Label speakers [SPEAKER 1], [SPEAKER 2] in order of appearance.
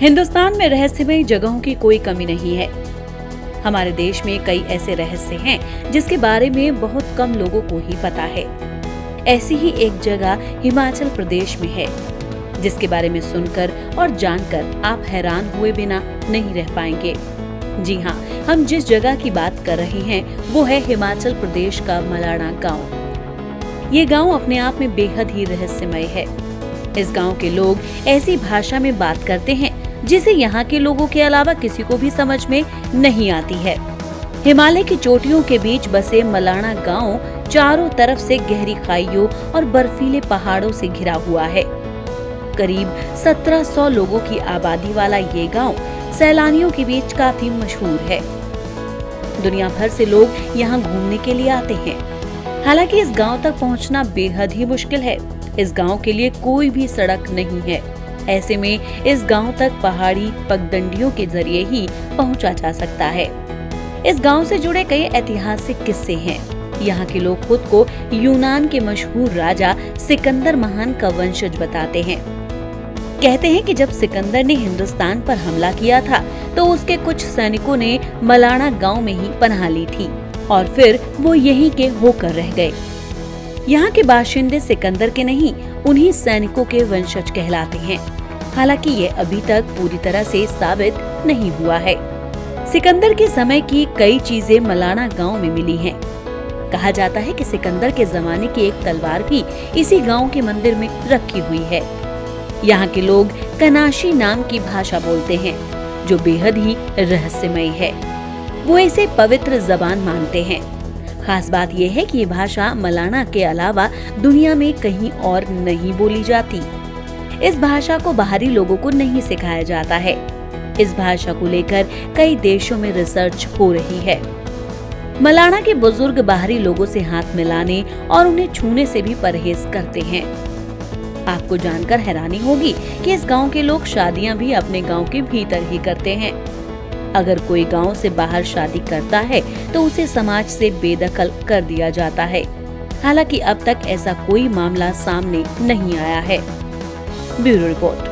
[SPEAKER 1] हिंदुस्तान में रहस्यमय जगहों की कोई कमी नहीं है। हमारे देश में कई ऐसे रहस्य हैं जिसके बारे में बहुत कम लोगों को ही पता है। ऐसी ही एक जगह हिमाचल प्रदेश में है, जिसके बारे में सुनकर और जानकर आप हैरान हुए बिना नहीं रह पाएंगे। जी हाँ, हम जिस जगह की बात कर रहे हैं वो है हिमाचल प्रदेश का मलाणा गांव। ये गांव अपने आप में बेहद ही रहस्यमय है। इस गांव के लोग ऐसी भाषा में बात करते हैं जिसे यहाँ के लोगों के अलावा किसी को भी समझ में नहीं आती है। हिमालय की चोटियों के बीच बसे मलाणा गांव चारों तरफ से गहरी खाइयों और बर्फीले पहाड़ों से घिरा हुआ है। करीब 1700 लोगों की आबादी वाला ये गांव सैलानियों के बीच काफी मशहूर है। दुनिया भर से लोग यहाँ घूमने के लिए आते हैं। हालांकि इस गांव तक पहुँचना बेहद ही मुश्किल है। इस गांव के लिए कोई भी सड़क नहीं है। ऐसे में इस गांव तक पहाड़ी पगडंडियों के जरिए ही पहुंचा जा सकता है। इस गांव से जुड़े कई ऐतिहासिक किस्से हैं। यहाँ के लोग खुद को यूनान के मशहूर राजा सिकंदर महान का वंशज बताते हैं। कहते हैं कि जब सिकंदर ने हिंदुस्तान पर हमला किया था तो उसके कुछ सैनिकों ने मलाणा गांव में ही पनाह ली थी और फिर वो यहीं के होकर रह गए। यहाँ के बाशिंदे सिकंदर के नहीं, उन्हीं सैनिकों के वंशज कहलाते हैं। हालांकि ये अभी तक पूरी तरह से साबित नहीं हुआ है। सिकंदर के समय की कई चीजें मलाणा गांव में मिली हैं। कहा जाता है कि सिकंदर के जमाने की एक तलवार भी इसी गांव के मंदिर में रखी हुई है। यहाँ के लोग कनाशी नाम की भाषा बोलते हैं, जो बेहद ही रहस्यमय है। वो इसे पवित्र जबान मानते हैं। खास बात यह है कि ये भाषा मलाणा के अलावा दुनिया में कहीं और नहीं बोली जाती। इस भाषा को बाहरी लोगों को नहीं सिखाया जाता है। इस भाषा को लेकर कई देशों में रिसर्च हो रही है। मलाणा के बुजुर्ग बाहरी लोगों से हाथ मिलाने और उन्हें छूने से भी परहेज करते हैं। आपको जानकर हैरानी होगी कि इस गांव के लोग शादियां भी अपने गांव के भीतर ही करते हैं। अगर कोई गांव से बाहर शादी करता है तो उसे समाज से बेदखल कर दिया जाता है। हालांकि अब तक ऐसा कोई मामला सामने नहीं आया है। Bureau report.